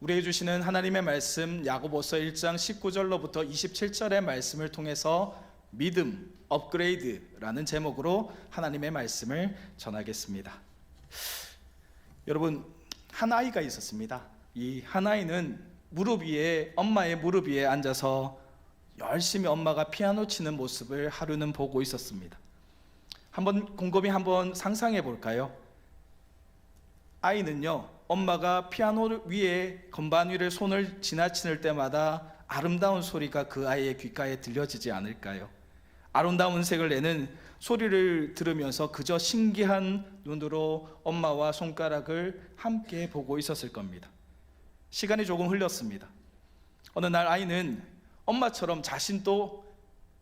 우리에게 주시는 하나님의 말씀 야고보서 1장 19절로부터 27절의 말씀을 통해서 믿음 업그레이드라는 제목으로 하나님의 말씀을 전하겠습니다. 여러분, 한 아이가 있었습니다. 이 한 아이는 엄마의 무릎 위에 앉아서 열심히 엄마가 피아노 치는 모습을 하루는 보고 있었습니다. 곰곰이 한번 상상해 볼까요? 아이는요, 엄마가 피아노 위에 건반 위를 손을 지나칠 때마다 아름다운 소리가 그 아이의 귓가에 들려지지 않을까요? 아름다운 음색을 내는 소리를 들으면서 그저 신기한 눈으로 엄마와 손가락을 함께 보고 있었을 겁니다. 시간이 조금 흘렀습니다. 어느 날 아이는 엄마처럼 자신도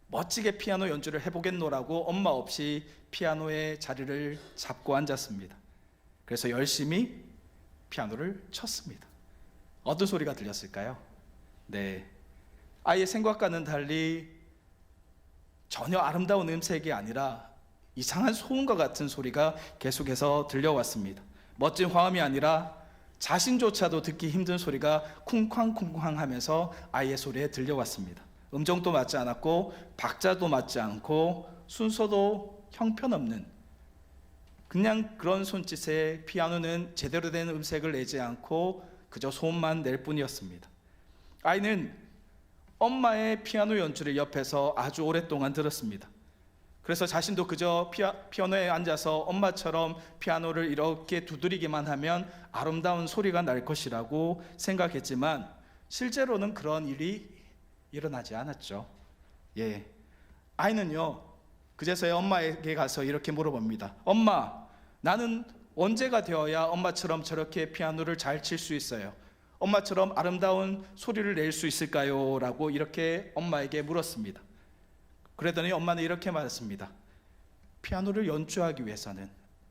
멋지게 피아노 연주를 해보겠노라고 엄마 없이 피아노의 자리를 잡고 앉았습니다. 그래서 열심히 피아노를 쳤습니다. 어떤 소리가 들렸을까요? 네, 아이의 생각과는 달리 전혀 아름다운 음색이 아니라 이상한 소음과 같은 소리가 계속해서 들려왔습니다. 멋진 화음이 아니라 자신조차도 듣기 힘든 소리가 쿵쾅쿵쾅 하면서 아이의 소리에 들려왔습니다. 음정도 맞지 않았고 박자도 맞지 않고 순서도 형편없는 그냥 그런 손짓에 피아노는 제대로 된 음색을 내지 않고 그저 소음만 낼 뿐이었습니다. 아이는 엄마의 피아노 연주를 옆에서 아주 오랫동안 들었습니다. 그래서 자신도 그저 피아노에 앉아서 엄마처럼 피아노를 이렇게 두드리기만 하면 아름다운 소리가 날 것이라고 생각했지만 실제로는 그런 일이 일어나지 않았죠. 아이는요, 그제서야 엄마에게 가서 이렇게 물어봅니다. 엄마, 나는 언제가 되어야 엄마처럼 저렇게 피아노를 잘 칠 수 있어요? 엄마처럼 아름다운 소리를 낼 수 있을까요? 라고 이렇게 엄마에게 물었습니다. 그러더니 엄마는 이렇게 말했습니다. 피아노를 연주하기 위해서는,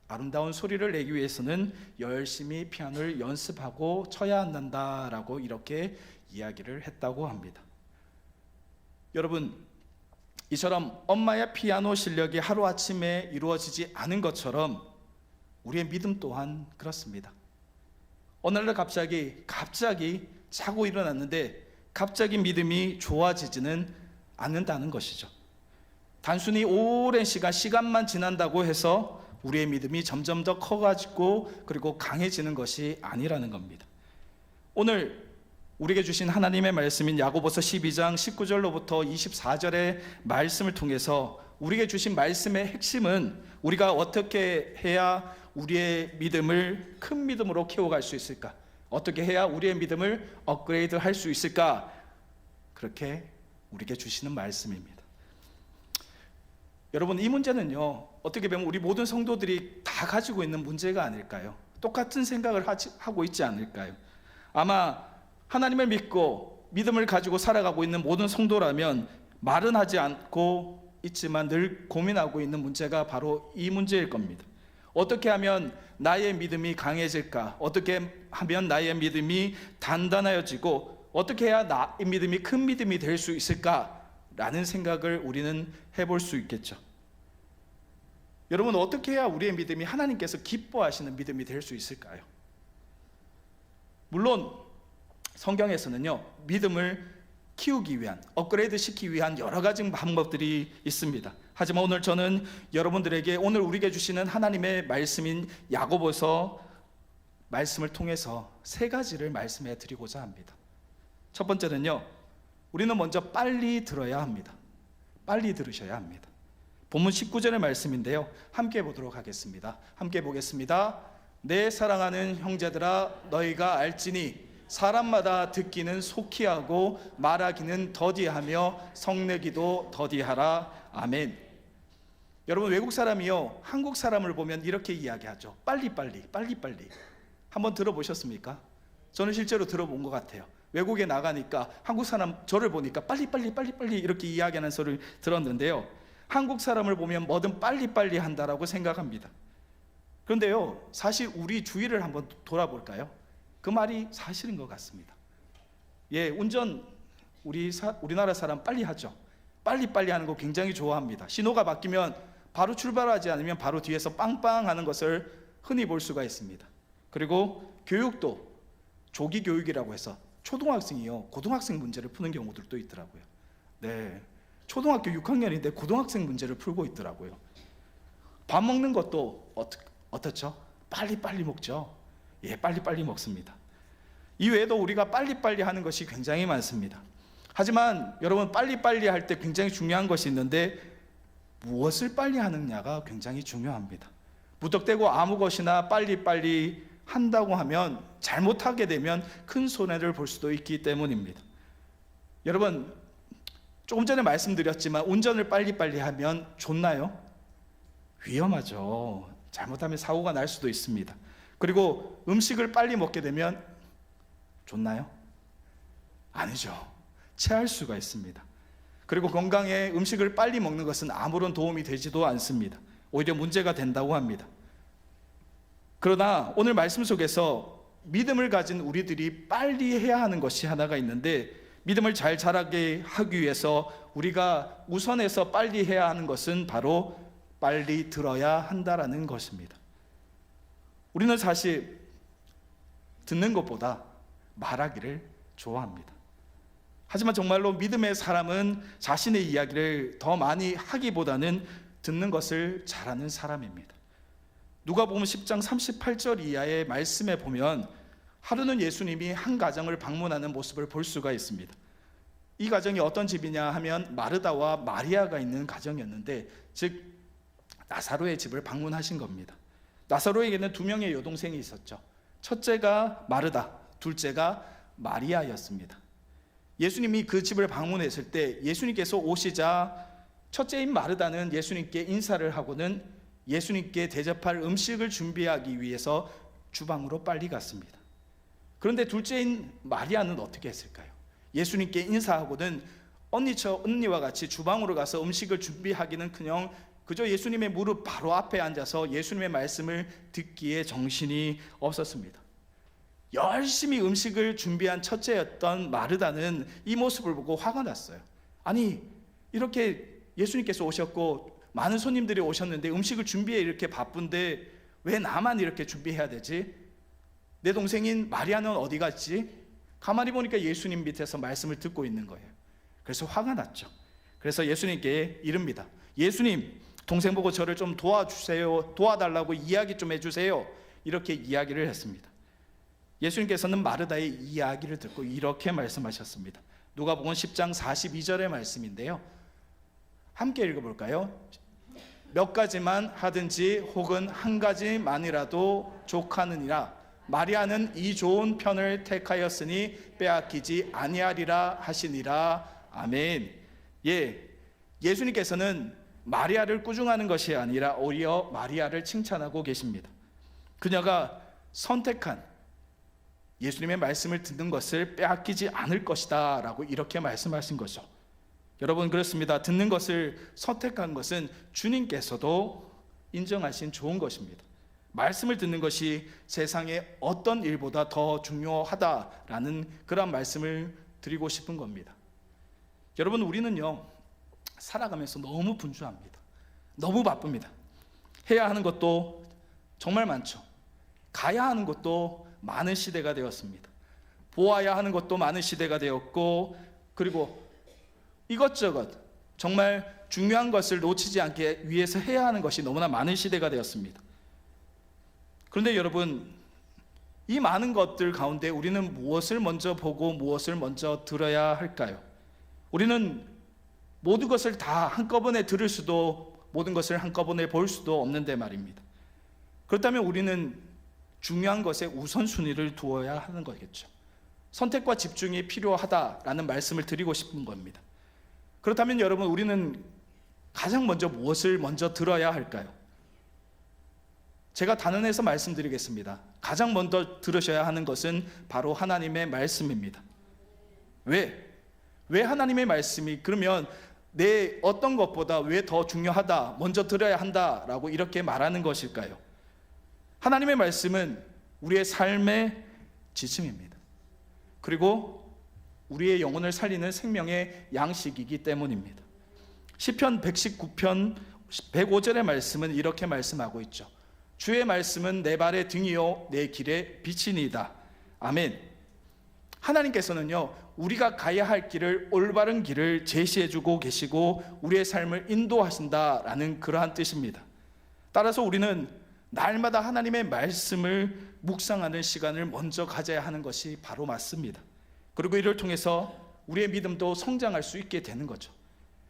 아름다운 소리를 내기 위해서는 열심히 피아노를 연습하고 쳐야 한다라고 이렇게 이야기를 했다고 합니다. 여러분, 이처럼 엄마의 피아노 실력이 하루아침에 이루어지지 않은 것처럼 우리의 믿음 또한 그렇습니다. 어느 날 갑자기 자고 일어났는데 갑자기 믿음이 좋아지지는 않는다는 것이죠. 단순히 오랜 시간만 지난다고 해서 우리의 믿음이 점점 더 커가지고 그리고 강해지는 것이 아니라는 겁니다. 오늘 우리에게 주신 하나님의 말씀인 야고보서 12장 19절로부터 24절의 말씀을 통해서 우리에게 주신 말씀의 핵심은 우리가 어떻게 해야 우리의 믿음을 큰 믿음으로 키워갈 수 있을까? 어떻게 해야 우리의 믿음을 업그레이드 할 수 있을까? 그렇게 우리에게 주시는 말씀입니다. 여러분, 이 문제는요, 어떻게 보면 우리 모든 성도들이 다 가지고 있는 문제가 아닐까요? 똑같은 생각을 하고 있지 않을까요? 아마 하나님을 믿고 믿음을 가지고 살아가고 있는 모든 성도라면 말은 하지 않고 있지만 늘 고민하고 있는 문제가 바로 이 문제일 겁니다. 어떻게 하면 나의 믿음이 강해질까? 어떻게 하면 나의 믿음이 단단해지고 어떻게 해야 나의 믿음이 큰 믿음이 될 수 있을까? 라는 생각을 우리는 해볼 수 있겠죠. 여러분, 어떻게 해야 우리의 믿음이 하나님께서 기뻐하시는 믿음이 될 수 있을까요? 물론 성경에서는요, 믿음을 키우기 위한, 업그레이드 시키기 위한 여러 가지 방법들이 있습니다. 하지만 오늘 저는 여러분들에게 오늘 우리에게 주시는 하나님의 말씀인 야고보서 말씀을 통해서 세 가지를 말씀해 드리고자 합니다. 첫 번째는요, 우리는 먼저 빨리 들어야 합니다. 빨리 들으셔야 합니다. 본문 19절의 말씀인데요, 함께 보도록 하겠습니다. 함께 보겠습니다. 내 사랑하는 형제들아, 너희가 알지니 사람마다 듣기는 속히 하고 말하기는 더디하며 성내기도 더디하라. 아멘. 여러분, 외국 사람이요, 한국 사람을 보면 이렇게 이야기하죠. 빨리빨리. 한번 들어보셨습니까? 저는 실제로 들어본 것 같아요. 외국에 나가니까 한국 사람 저를 보니까 빨리빨리 이렇게 이야기하는 소리를 들었는데요, 한국 사람을 보면 뭐든 빨리빨리 한다라고 생각합니다. 그런데요, 사실 우리 주위를 한번 돌아볼까요? 그 말이 사실인 것 같습니다. 운전 우리나라 사람 빨리 하죠. 빨리빨리 하는 거 굉장히 좋아합니다. 신호가 바뀌면 바로 출발하지 않으면 바로 뒤에서 빵빵 하는 것을 흔히 볼 수가 있습니다. 그리고 교육도 조기 교육이라고 해서 초등학생이요 고등학생 문제를 푸는 경우들도 있더라고요. 네, 초등학교 6학년인데 고등학생 문제를 풀고 있더라고요. 밥 먹는 것도 어떻죠? 빨리빨리 먹죠. 예, 빨리빨리 먹습니다. 이 외에도 우리가 빨리빨리 하는 것이 굉장히 많습니다. 하지만 여러분, 빨리빨리 할 때 굉장히 중요한 것이 있는데 무엇을 빨리 하느냐가 굉장히 중요합니다. 무턱대고 아무 것이나 빨리빨리 한다고 하면 잘못하게 되면 큰 손해를 볼 수도 있기 때문입니다. 여러분, 조금 전에 말씀드렸지만 운전을 빨리빨리 하면 좋나요? 위험하죠. 잘못하면 사고가 날 수도 있습니다. 그리고 음식을 빨리 먹게 되면 좋나요? 아니죠. 체할 수가 있습니다. 그리고 건강에 음식을 빨리 먹는 것은 아무런 도움이 되지도 않습니다. 오히려 문제가 된다고 합니다. 그러나 오늘 말씀 속에서 믿음을 가진 우리들이 빨리 해야 하는 것이 하나가 있는데, 믿음을 잘 자라게 하기 위해서 우리가 우선해서 빨리 해야 하는 것은 바로 빨리 들어야 한다라는 것입니다. 우리는 사실 듣는 것보다 말하기를 좋아합니다. 하지만 정말로 믿음의 사람은 자신의 이야기를 더 많이 하기보다는 듣는 것을 잘하는 사람입니다. 누가복음 10장 38절 이하의 말씀에 보면 하루는 예수님이 한 가정을 방문하는 모습을 볼 수가 있습니다. 이 가정이 어떤 집이냐 하면 마르다와 마리아가 있는 가정이었는데, 즉 나사로의 집을 방문하신 겁니다. 나사로에게는 두 명의 여동생이 있었죠. 첫째가 마르다, 둘째가 마리아였습니다. 예수님이 그 집을 방문했을 때 예수님께서 오시자 첫째인 마르다는 예수님께 인사를 하고는 예수님께 대접할 음식을 준비하기 위해서 주방으로 빨리 갔습니다. 그런데 둘째인 마리아는 어떻게 했을까요? 예수님께 인사하고는 언니와 같이 주방으로 가서 음식을 준비하기는커녕 그저 예수님의 무릎 바로 앞에 앉아서 예수님의 말씀을 듣기에 정신이 없었습니다. 열심히 음식을 준비한 첫째였던 마르다는 이 모습을 보고 화가 났어요. 아니, 이렇게 예수님께서 오셨고 많은 손님들이 오셨는데 음식을 준비해 이렇게 바쁜데 왜 나만 이렇게 준비해야 되지? 내 동생인 마리아는 어디 갔지? 가만히 보니까 예수님 밑에서 말씀을 듣고 있는 거예요. 그래서 화가 났죠. 그래서 예수님께 이릅니다. 예수님, 동생 보고 저를 좀 도와주세요. 도와달라고 이야기 좀 해주세요. 이렇게 이야기를 했습니다. 예수님께서는 마르다의 이야기를 듣고 이렇게 말씀하셨습니다. 누가복음 10장 42절의 말씀인데요, 함께 읽어볼까요? 몇 가지만 하든지 혹은 한 가지만이라도 족하느니라. 마리아는 이 좋은 편을 택하였으니 빼앗기지 아니하리라 하시니라. 아멘. 예, 예수님께서는 마리아를 꾸중하는 것이 아니라 오히려 마리아를 칭찬하고 계십니다. 그녀가 선택한 예수님의 말씀을 듣는 것을 빼앗기지 않을 것이다 라고 이렇게 말씀하신 거죠. 여러분, 그렇습니다. 듣는 것을 선택한 것은 주님께서도 인정하신 좋은 것입니다. 말씀을 듣는 것이 세상의 어떤 일보다 더 중요하다라는 그런 말씀을 드리고 싶은 겁니다. 여러분, 우리는요, 살아가면서 너무 분주합니다. 너무 바쁩니다. 해야 하는 것도 정말 많죠. 가야 하는 것도 많은 시대가 되었습니다. 보아야 하는 것도 많은 시대가 되었고, 그리고 이것저것 정말 중요한 것을 놓치지 않게 위해서 해야 하는 것이 너무나 많은 시대가 되었습니다. 그런데 여러분, 이 많은 것들 가운데 우리는 무엇을 먼저 보고 무엇을 먼저 들어야 할까요? 우리는 모든 것을 다 한꺼번에 들을 수도, 모든 것을 한꺼번에 볼 수도 없는데 말입니다. 그렇다면 우리는 중요한 것에 우선순위를 두어야 하는 거겠죠. 선택과 집중이 필요하다라는 말씀을 드리고 싶은 겁니다. 그렇다면 여러분, 우리는 가장 먼저 무엇을 먼저 들어야 할까요? 제가 단언해서 말씀드리겠습니다. 가장 먼저 들으셔야 하는 것은 바로 하나님의 말씀입니다. 왜 하나님의 말씀이 그러면 내 어떤 것보다 왜 더 중요하다, 먼저 들어야 한다라고 이렇게 말하는 것일까요? 하나님의 말씀은 우리의 삶의 지침입니다. 그리고 우리의 영혼을 살리는 생명의 양식이기 때문입니다. 시편 119편 105절의 말씀은 이렇게 말씀하고 있죠. 주의 말씀은 내 발의 등이요 내 길의 빛이니이다. 아멘. 하나님께서는요, 우리가 가야 할 길을, 올바른 길을 제시해주고 계시고 우리의 삶을 인도하신다라는 그러한 뜻입니다. 따라서 우리는 날마다 하나님의 말씀을 묵상하는 시간을 먼저 가져야 하는 것이 바로 맞습니다. 그리고 이를 통해서 우리의 믿음도 성장할 수 있게 되는 거죠.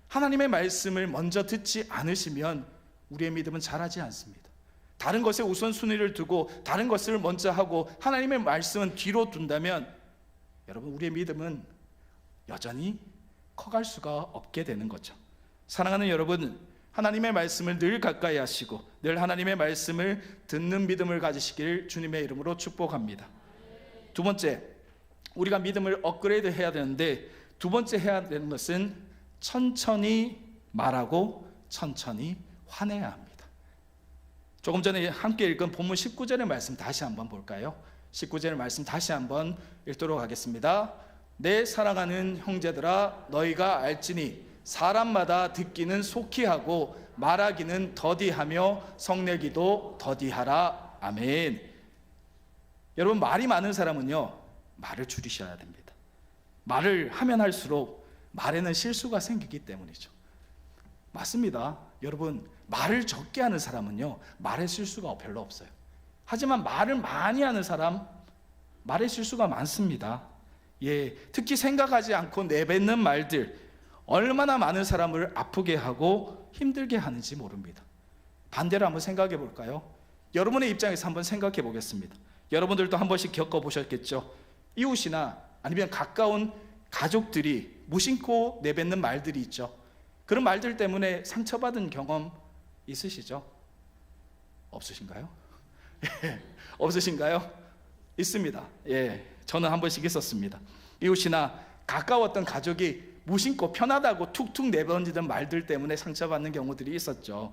하나님의 말씀을 먼저 듣지 않으시면 우리의 믿음은 자라지 않습니다. 다른 것에 우선순위를 두고 다른 것을 먼저 하고 하나님의 말씀은 뒤로 둔다면 여러분, 우리의 믿음은 여전히 커갈 수가 없게 되는 거죠. 사랑하는 여러분, 하나님의 말씀을 늘 가까이 하시고 늘 하나님의 말씀을 듣는 믿음을 가지시길 주님의 이름으로 축복합니다. 두 번째, 우리가 믿음을 업그레이드 해야 되는데 두 번째 해야 되는 것은 천천히 말하고 천천히 화내야 합니다. 조금 전에 함께 읽은 본문 19절의 말씀 다시 한번 볼까요? 19절의 말씀 다시 한번 읽도록 하겠습니다. 내 사랑하는 형제들아, 너희가 알지니 사람마다 듣기는 속히 하고 말하기는 더디하며 성내기도 더디하라. 아멘. 여러분, 말이 많은 사람은요, 말을 줄이셔야 됩니다. 말을 하면 할수록 말에는 실수가 생기기 때문이죠. 맞습니다. 여러분, 말을 적게 하는 사람은요, 말에 실수가 별로 없어요. 하지만 말을 많이 하는 사람, 말에 실수가 많습니다. 특히 생각하지 않고 내뱉는 말들, 얼마나 많은 사람을 아프게 하고 힘들게 하는지 모릅니다. 반대로 한번 생각해 볼까요? 여러분의 입장에서 한번 생각해 보겠습니다. 여러분들도 한 번씩 겪어보셨겠죠? 이웃이나 아니면 가까운 가족들이 무심코 내뱉는 말들이 있죠. 그런 말들 때문에 상처받은 경험 있으시죠? 없으신가요? 없으신가요? 있습니다. 저는 한 번씩 있었습니다. 이웃이나 가까웠던 가족이 무심코 편하다고 툭툭 내던지던 말들 때문에 상처받는 경우들이 있었죠.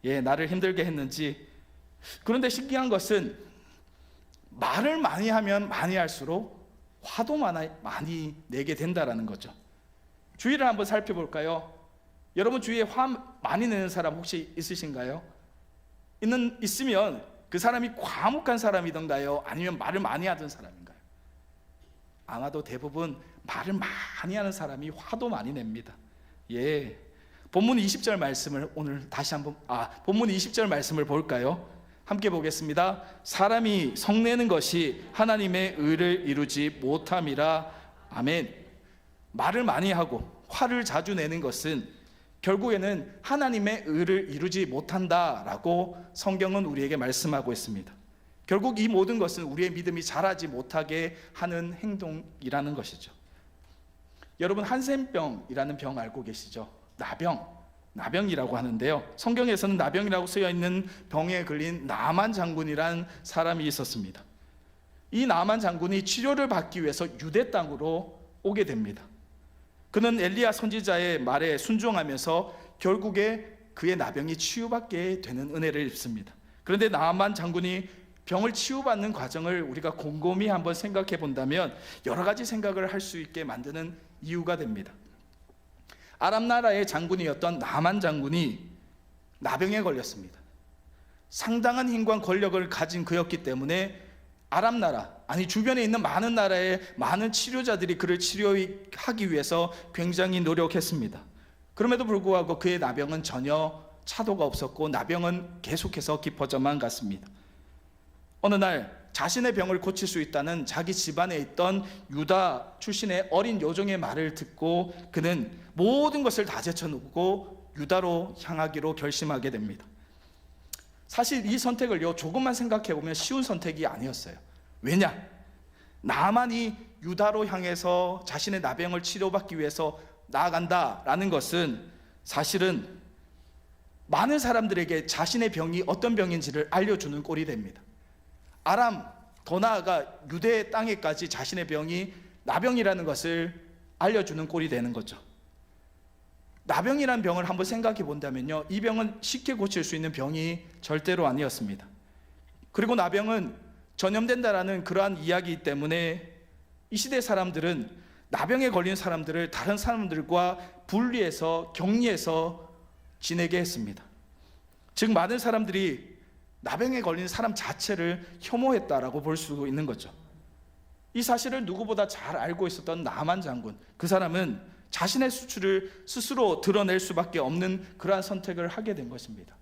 나를 힘들게 했는지. 그런데 신기한 것은 말을 많이 하면 많이 할수록 화도 많이 내게 된다라는 거죠. 주위를 한번 살펴볼까요? 여러분 주위에 화 많이 내는 사람 혹시 있으신가요? 있으면 그 사람이 과묵한 사람이던가요? 아니면 말을 많이 하던 사람인가요? 아마도 대부분 말을 많이 하는 사람이 화도 많이 냅니다. 본문 20절 말씀을 오늘 다시 한번 본문 20절 말씀을 볼까요? 함께 보겠습니다. 사람이 성내는 것이 하나님의 의를 이루지 못함이라. 아멘. 말을 많이 하고 화를 자주 내는 것은 결국에는 하나님의 의를 이루지 못한다라고 성경은 우리에게 말씀하고 있습니다. 결국 이 모든 것은 우리의 믿음이 자라지 못하게 하는 행동이라는 것이죠. 여러분, 한센병이라는 병 알고 계시죠? 나병이라고 하는데요, 성경에서는 나병이라고 쓰여 있는 병에 걸린 나만 장군이란 사람이 있었습니다. 이 나만 장군이 치료를 받기 위해서 유대 땅으로 오게 됩니다. 그는 엘리야 선지자의 말에 순종하면서 결국에 그의 나병이 치유받게 되는 은혜를 입습니다. 그런데 나만 장군이 병을 치유받는 과정을 우리가 곰곰이 한번 생각해 본다면 여러 가지 생각을 할 수 있게 만드는 이유가 됩니다. 아람 나라의 장군이었던 나만 장군이 나병에 걸렸습니다. 상당한 힘과 권력을 가진 그였기 때문에 아람 나라, 주변에 있는 많은 나라의 많은 치료자들이 그를 치료하기 위해서 굉장히 노력했습니다. 그럼에도 불구하고 그의 나병은 전혀 차도가 없었고 나병은 계속해서 깊어져만 갔습니다. 어느 날 자신의 병을 고칠 수 있다는 자기 집안에 있던 유다 출신의 어린 요정의 말을 듣고 그는 모든 것을 다 제쳐놓고 유다로 향하기로 결심하게 됩니다. 사실 이 선택을요, 조금만 생각해 보면 쉬운 선택이 아니었어요. 왜냐? 나만이 유다로 향해서 자신의 나병을 치료받기 위해서 나아간다라는 것은 사실은 많은 사람들에게 자신의 병이 어떤 병인지를 알려주는 꼴이 됩니다. 아람, 더 나아가 유대 땅에까지 자신의 병이 나병이라는 것을 알려주는 꼴이 되는 거죠. 나병이라는 병을 한번 생각해 본다면요, 이 병은 쉽게 고칠 수 있는 병이 절대로 아니었습니다. 그리고 나병은 전염된다라는 그러한 이야기 때문에 이 시대 사람들은 나병에 걸린 사람들을 다른 사람들과 분리해서 격리해서 지내게 했습니다. 즉 많은 사람들이 나병에 걸린 사람 자체를 혐오했다라고 볼 수 있는 거죠. 이 사실을 누구보다 잘 알고 있었던 나만 장군, 그 사람은 자신의 수출을 스스로 드러낼 수밖에 없는 그러한 선택을 하게 된 것입니다.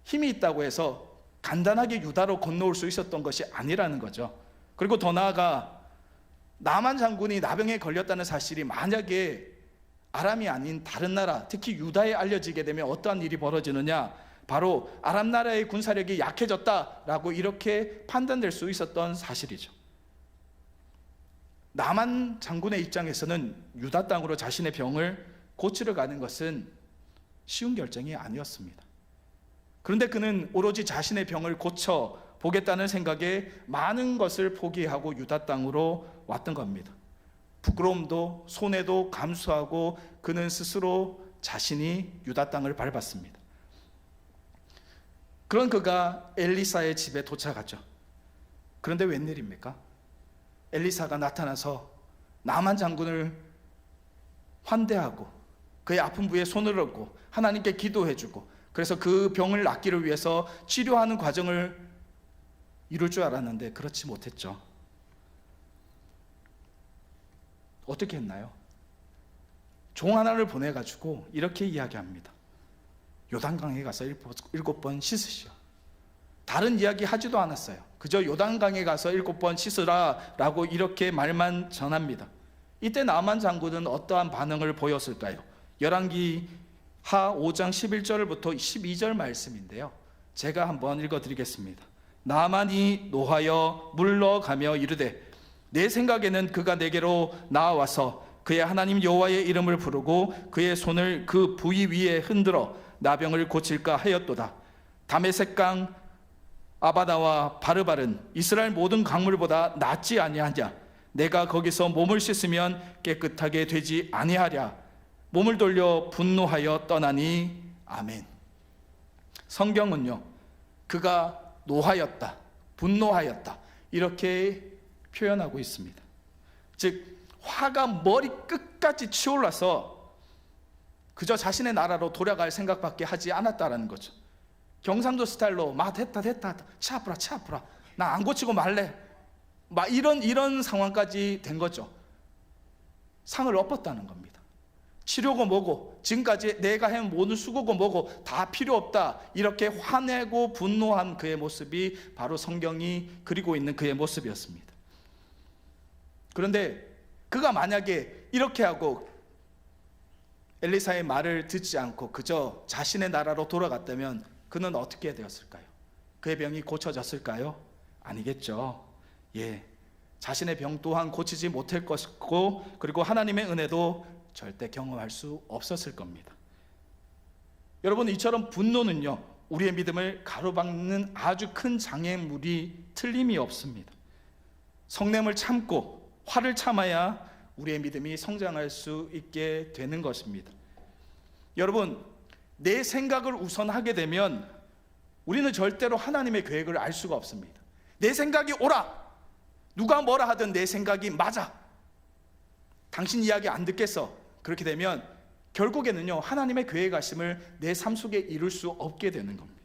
힘이 있다고 해서 간단하게 유다로 건너올 수 있었던 것이 아니라는 거죠. 그리고 더 나아가 나만 장군이 나병에 걸렸다는 사실이 만약에 아람이 아닌 다른 나라, 특히 유다에 알려지게 되면 어떠한 일이 벌어지느냐, 바로 아람 나라의 군사력이 약해졌다라고 이렇게 판단될 수 있었던 사실이죠. 나만 장군의 입장에서는 유다 땅으로 자신의 병을 고치러 가는 것은 쉬운 결정이 아니었습니다. 그런데 그는 오로지 자신의 병을 고쳐 보겠다는 생각에 많은 것을 포기하고 유다 땅으로 왔던 겁니다. 부끄러움도 손해도 감수하고 그는 스스로 자신이 유다 땅을 밟았습니다. 그런 그가 엘리사의 집에 도착하죠. 그런데 웬일입니까? 엘리사가 나타나서 나만 장군을 환대하고 그의 아픈 부에 손을 얹고 하나님께 기도해주고, 그래서 그 병을 낫기를 위해서 치료하는 과정을 이룰 줄 알았는데 그렇지 못했죠. 어떻게 했나요? 종 하나를 보내가지고 이렇게 이야기합니다. 요단강에 가서 7번 씻으시오. 다른 이야기 하지도 않았어요. 그저 요단강에 가서 7번 씻으라 라고 이렇게 말만 전합니다. 이때 나만 장군은 어떠한 반응을 보였을까요? 열왕기 하 5장 11절부터 12절 말씀인데요, 제가 한번 읽어드리겠습니다. 나만이 노하여 물러가며 이르되 내 생각에는 그가 내게로 나와서 그의 하나님 여호와의 이름을 부르고 그의 손을 그 부위 위에 흔들어 나병을 고칠까 하였도다. 다메섹강 아바다와 바르발은 이스라엘 모든 강물보다 낫지 아니하냐. 내가 거기서 몸을 씻으면 깨끗하게 되지 아니하랴. 몸을 돌려 분노하여 떠나니. 아멘. 성경은요, 그가 노하였다, 분노하였다 이렇게 표현하고 있습니다. 즉 화가 머리 끝까지 치올라서 그저 자신의 나라로 돌아갈 생각밖에 하지 않았다라는 거죠. 경상도 스타일로 막 됐다 차 아프라 나 안 고치고 말래, 막 이런 상황까지 된 거죠. 상을 엎었다는 겁니다. 치료고 뭐고 지금까지 내가 한 모든 수고고 뭐고 다 필요 없다, 이렇게 화내고 분노한 그의 모습이 바로 성경이 그리고 있는 그의 모습이었습니다. 그런데 그가 만약에 이렇게 하고 엘리사의 말을 듣지 않고 그저 자신의 나라로 돌아갔다면 그는 어떻게 되었을까요? 그의 병이 고쳐졌을까요? 아니겠죠. 자신의 병 또한 고치지 못할 것이고, 그리고 하나님의 은혜도 절대 경험할 수 없었을 겁니다. 여러분, 이처럼 분노는요, 우리의 믿음을 가로막는 아주 큰 장애물이 틀림이 없습니다. 성냄을 참고 화를 참아야 우리의 믿음이 성장할 수 있게 되는 것입니다. 여러분, 내 생각을 우선하게 되면 우리는 절대로 하나님의 계획을 알 수가 없습니다. 내 생각이 옳아, 누가 뭐라 하든 내 생각이 맞아, 당신 이야기 안 듣겠어, 그렇게 되면 결국에는요, 하나님의 계획하심을 내 삶 속에 이룰 수 없게 되는 겁니다.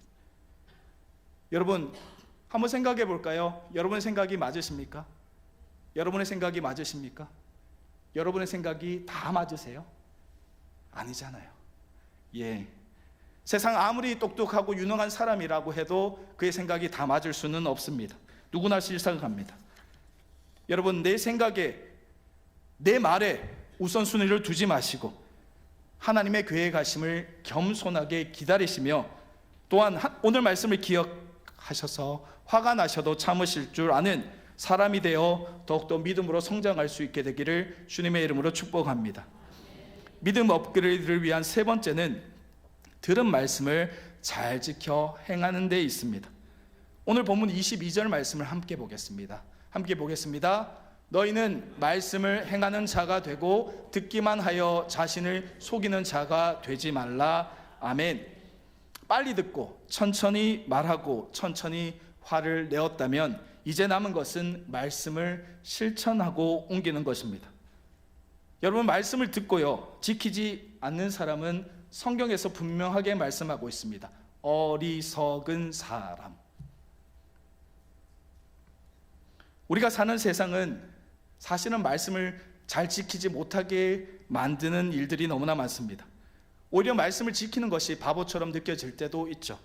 여러분, 한번 생각해 볼까요? 여러분의 생각이 맞으십니까? 여러분의 생각이 맞으십니까? 여러분의 생각이 다 맞으세요? 아니잖아요. 세상 아무리 똑똑하고 유능한 사람이라고 해도 그의 생각이 다 맞을 수는 없습니다. 누구나 실상합니다. 여러분, 내 생각에, 내 말에 우선순위를 두지 마시고 하나님의 계획하심을 겸손하게 기다리시며, 또한 오늘 말씀을 기억하셔서 화가 나셔도 참으실 줄 아는 사람이 되어 더욱더 믿음으로 성장할 수 있게 되기를 주님의 이름으로 축복합니다. 믿음 업그레이드를 위한 세 번째는 들은 말씀을 잘 지켜 행하는 데 있습니다. 오늘 본문 22절 말씀을 함께 보겠습니다. 너희는 말씀을 행하는 자가 되고 듣기만 하여 자신을 속이는 자가 되지 말라. 아멘. 빨리 듣고 천천히 말하고 천천히 화를 내었다면 이제 남은 것은 말씀을 실천하고 옮기는 것입니다. 여러분, 말씀을 듣고요 지키지 않는 사람은 성경에서 분명하게 말씀하고 있습니다. 어리석은 사람. 우리가 사는 세상은 사실은 말씀을 잘 지키지 못하게 만드는 일들이 너무나 많습니다. 오히려 말씀을 지키는 것이 바보처럼 느껴질 때도 있죠.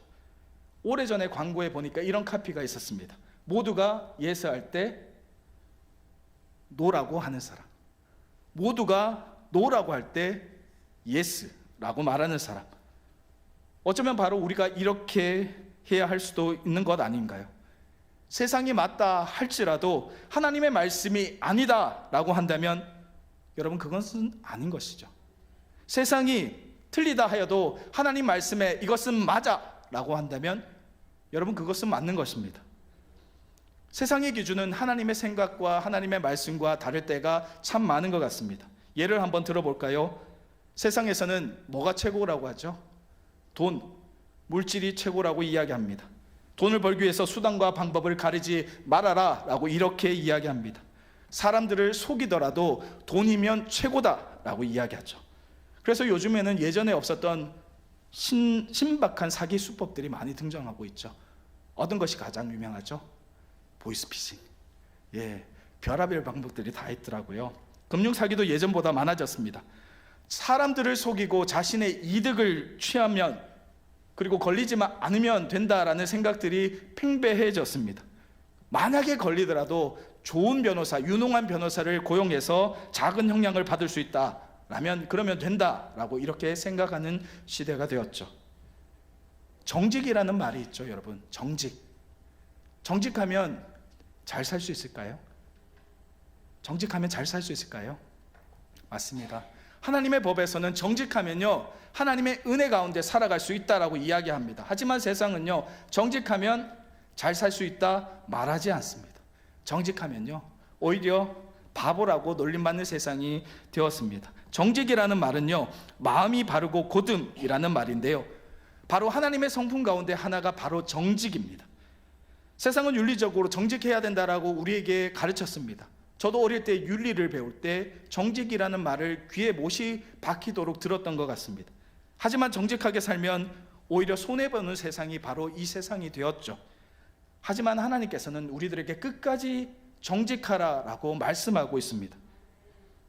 오래전에 광고에 보니까 이런 카피가 있었습니다. 모두가 예스할 때 노라고 하는 사람, 모두가 노라고 할 때 예스라고 말하는 사람. 어쩌면 바로 우리가 이렇게 해야 할 수도 있는 것 아닌가요? 세상이 맞다 할지라도 하나님의 말씀이 아니다 라고 한다면 여러분, 그것은 아닌 것이죠. 세상이 틀리다 하여도 하나님 말씀에 이것은 맞아 라고 한다면 여러분, 그것은 맞는 것입니다. 세상의 기준은 하나님의 생각과 하나님의 말씀과 다를 때가 참 많은 것 같습니다. 예를 한번 들어볼까요? 세상에서는 뭐가 최고라고 하죠? 돈, 물질이 최고라고 이야기합니다. 돈을 벌기 위해서 수단과 방법을 가리지 말아라 라고 이렇게 이야기합니다. 사람들을 속이더라도 돈이면 최고다 라고 이야기하죠. 그래서 요즘에는 예전에 없었던 신박한 사기 수법들이 많이 등장하고 있죠. 어떤 것이 가장 유명하죠? 보이스피싱. 별의별 방법들이 다 있더라고요. 금융 사기도 예전보다 많아졌습니다. 사람들을 속이고 자신의 이득을 취하면, 그리고 걸리지만 않으면 된다라는 생각들이 팽배해졌습니다. 만약에 걸리더라도 좋은 변호사, 유능한 변호사를 고용해서 작은 형량을 받을 수 있다라면 그러면 된다라고 이렇게 생각하는 시대가 되었죠. 정직이라는 말이 있죠, 여러분. 정직하면 잘 살 수 있을까요? 정직하면 잘 살 수 있을까요? 맞습니다. 하나님의 법에서는 정직하면요, 하나님의 은혜 가운데 살아갈 수 있다라고 이야기합니다. 하지만 세상은요, 정직하면 잘 살 수 있다 말하지 않습니다. 정직하면요, 오히려 바보라고 놀림받는 세상이 되었습니다. 정직이라는 말은요, 마음이 바르고 고듬이라는 말인데요, 바로 하나님의 성품 가운데 하나가 바로 정직입니다. 세상은 윤리적으로 정직해야 된다라고 우리에게 가르쳤습니다. 저도 어릴 때 윤리를 배울 때 정직이라는 말을 귀에 못이 박히도록 들었던 것 같습니다. 하지만 정직하게 살면 오히려 손해보는 세상이 바로 이 세상이 되었죠. 하지만 하나님께서는 우리들에게 끝까지 정직하라라고 말씀하고 있습니다.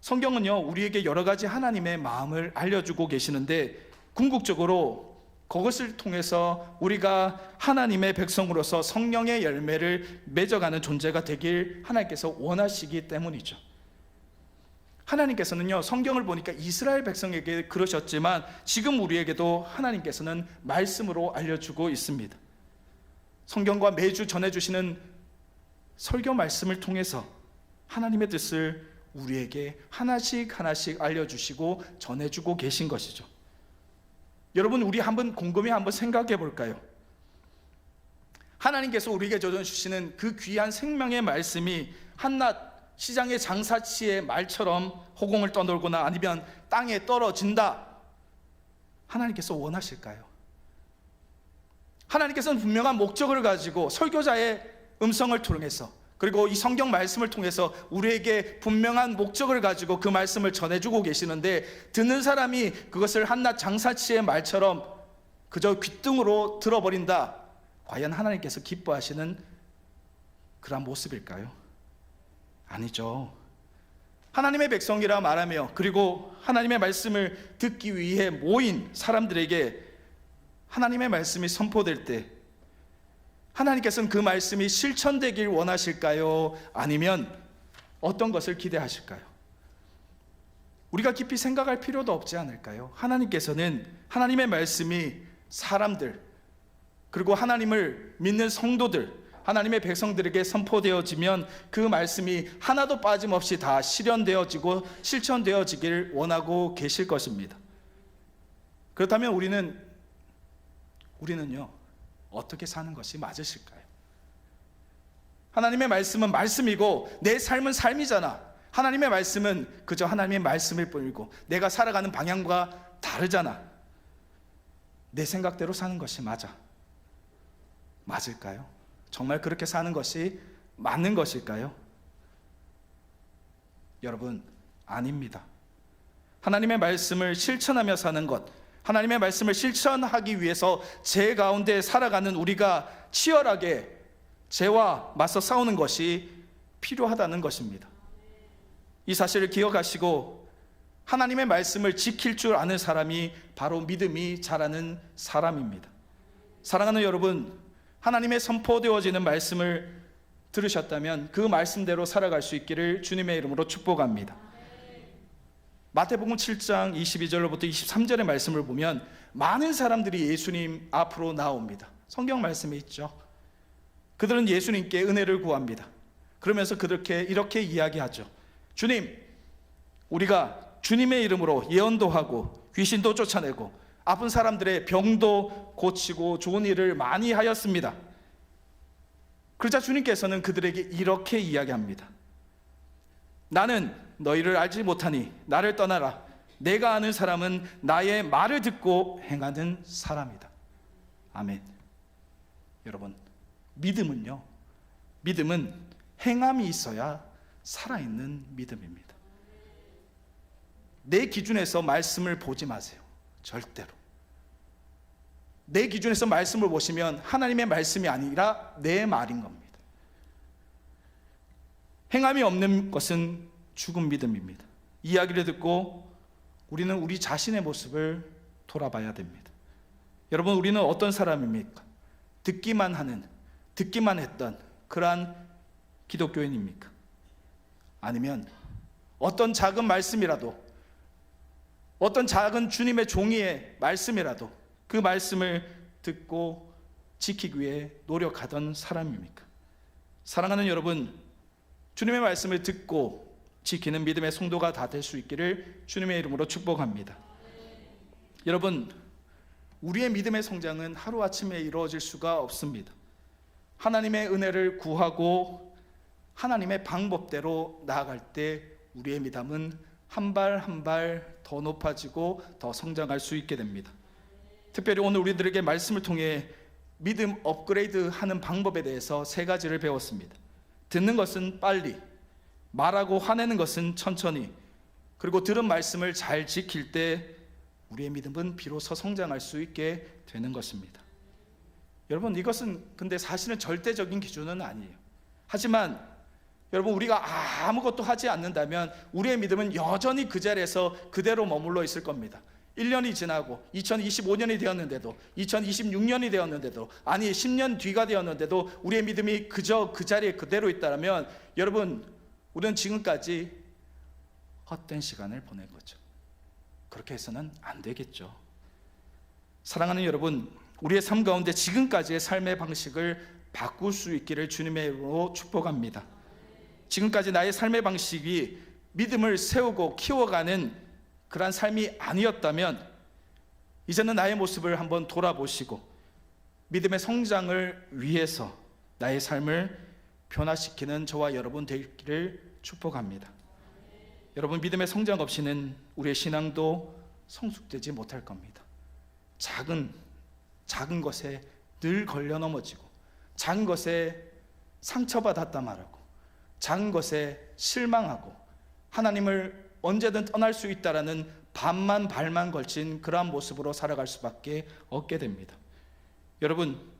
성경은요, 우리에게 여러 가지 하나님의 마음을 알려주고 계시는데, 궁극적으로 그것을 통해서 우리가 하나님의 백성으로서 성령의 열매를 맺어가는 존재가 되길 하나님께서 원하시기 때문이죠. 하나님께서는요, 성경을 보니까 이스라엘 백성에게 그러셨지만 지금 우리에게도 하나님께서는 말씀으로 알려주고 있습니다. 성경과 매주 전해주시는 설교 말씀을 통해서 하나님의 뜻을 우리에게 하나씩 하나씩 알려주시고 전해주고 계신 것이죠. 여러분, 우리 곰곰이 한번 생각해 볼까요? 하나님께서 우리에게 전해주시는 그 귀한 생명의 말씀이 한낱 시장의 장사치의 말처럼 허공을 떠돌거나 아니면 땅에 떨어진다, 하나님께서 원하실까요? 하나님께서는 분명한 목적을 가지고 설교자의 음성을 통해서, 그리고 이 성경 말씀을 통해서 우리에게 분명한 목적을 가지고 그 말씀을 전해주고 계시는데, 듣는 사람이 그것을 한낱 장사치의 말처럼 그저 귓등으로 들어버린다, 과연 하나님께서 기뻐하시는 그런 모습일까요? 아니죠. 하나님의 백성이라 말하며, 그리고 하나님의 말씀을 듣기 위해 모인 사람들에게 하나님의 말씀이 선포될 때 하나님께서는 그 말씀이 실천되길 원하실까요? 아니면 어떤 것을 기대하실까요? 우리가 깊이 생각할 필요도 없지 않을까요? 하나님께서는 하나님의 말씀이 사람들, 그리고 하나님을 믿는 성도들, 하나님의 백성들에게 선포되어지면 그 말씀이 하나도 빠짐없이 다 실현되어지고 실천되어지길 원하고 계실 것입니다. 그렇다면 우리는요, 어떻게 사는 것이 맞으실까요? 하나님의 말씀은 말씀이고 내 삶은 삶이잖아. 하나님의 말씀은 그저 하나님의 말씀일 뿐이고 내가 살아가는 방향과 다르잖아. 내 생각대로 사는 것이 맞을까요? 정말 그렇게 사는 것이 맞는 것일까요? 여러분, 아닙니다. 하나님의 말씀을 실천하며 사는 것, 하나님의 말씀을 실천하기 위해서 죄 가운데 살아가는 우리가 치열하게 죄와 맞서 싸우는 것이 필요하다는 것입니다. 이 사실을 기억하시고 하나님의 말씀을 지킬 줄 아는 사람이 바로 믿음이 자라는 사람입니다. 사랑하는 여러분, 하나님의 선포되어지는 말씀을 들으셨다면 그 말씀대로 살아갈 수 있기를 주님의 이름으로 축복합니다. 마태복음 7장 22절로부터 23절의 말씀을 보면 많은 사람들이 예수님 앞으로 나옵니다. 성경 말씀에 있죠. 그들은 예수님께 은혜를 구합니다. 그러면서 이렇게 이야기하죠. 주님, 우리가 주님의 이름으로 예언도 하고 귀신도 쫓아내고 아픈 사람들의 병도 고치고 좋은 일을 많이 하였습니다. 그러자 주님께서는 그들에게 이렇게 이야기합니다. 나는 너희를 알지 못하니 나를 떠나라. 내가 아는 사람은 나의 말을 듣고 행하는 사람이다. 아멘. 여러분, 믿음은 행함이 있어야 살아있는 믿음입니다. 내 기준에서 말씀을 보지 마세요. 절대로. 내 기준에서 말씀을 보시면 하나님의 말씀이 아니라 내 말인 겁니다. 행함이 없는 것은 죽은 믿음입니다. 이야기를 듣고 우리는 우리 자신의 모습을 돌아봐야 됩니다. 여러분, 우리는 어떤 사람입니까? 듣기만 했던 그러한 기독교인입니까? 아니면 어떤 작은 말씀이라도, 어떤 작은 주님의 종이의 말씀이라도 그 말씀을 듣고 지키기 위해 노력하던 사람입니까? 사랑하는 여러분, 주님의 말씀을 듣고 지키는 믿음의 성도가 다 될 수 있기를 주님의 이름으로 축복합니다. 여러분, 우리의 믿음의 성장은 하루아침에 이루어질 수가 없습니다. 하나님의 은혜를 구하고 하나님의 방법대로 나아갈 때 우리의 믿음은 한 발 한 발 더 높아지고 더 성장할 수 있게 됩니다. 특별히 오늘 우리들에게 말씀을 통해 믿음 업그레이드 하는 방법에 대해서 3가지를 배웠습니다. 듣는 것은 빨리, 말하고 화내는 것은 천천히, 그리고 들은 말씀을 잘 지킬 때 우리의 믿음은 비로소 성장할 수 있게 되는 것입니다. 여러분, 이것은 근데 사실은 절대적인 기준은 아니에요. 하지만 여러분, 우리가 아무것도 하지 않는다면 우리의 믿음은 여전히 그 자리에서 그대로 머물러 있을 겁니다. 1년이 지나고 2025년이 되었는데도, 2026년이 되었는데도, 아니 10년 뒤가 되었는데도 우리의 믿음이 그저 그 자리에 그대로 있다면 여러분, 우리는 지금까지 헛된 시간을 보낸 거죠. 그렇게 해서는 안 되겠죠. 사랑하는 여러분, 우리의 삶 가운데 지금까지의 삶의 방식을 바꿀 수 있기를 주님의 이름으로 축복합니다. 지금까지 나의 삶의 방식이 믿음을 세우고 키워가는 그러한 삶이 아니었다면 이제는 나의 모습을 한번 돌아보시고 믿음의 성장을 위해서 나의 삶을 변화시키는 저와 여러분 되기를 축복합니다. 여러분, 믿음의 성장 없이는 우리의 신앙도 성숙되지 못할 겁니다. 작은 것에 늘 걸려 넘어지고, 작은 것에 상처받았다 말하고, 작은 것에 실망하고, 하나님을 언제든 떠날 수 있다라는 반만 발만 걸친 그러한 모습으로 살아갈 수밖에 없게 됩니다. 여러분,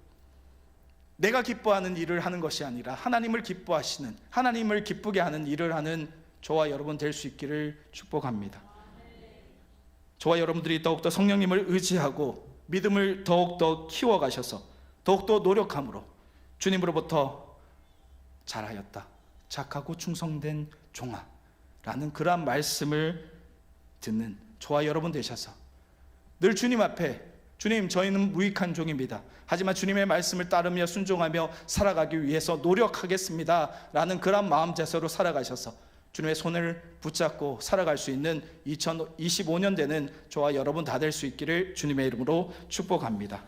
내가 기뻐하는 일을 하는 것이 아니라 하나님을 기뻐하시는, 하나님을 기쁘게 하는 일을 하는 저와 여러분 될 수 있기를 축복합니다. 저와 여러분들이 더욱더 성령님을 의지하고 믿음을 더욱더 키워가셔서 더욱더 노력함으로 주님으로부터 잘하였다, 착하고 충성된 종아 라는 그러한 말씀을 듣는 저와 여러분 되셔서 늘 주님 앞에, 주님, 저희는 무익한 종입니다. 하지만 주님의 말씀을 따르며 순종하며 살아가기 위해서 노력하겠습니다 라는 그런 마음 자세로 살아가셔서 주님의 손을 붙잡고 살아갈 수 있는 2025년 되는 저와 여러분 다 될 수 있기를 주님의 이름으로 축복합니다.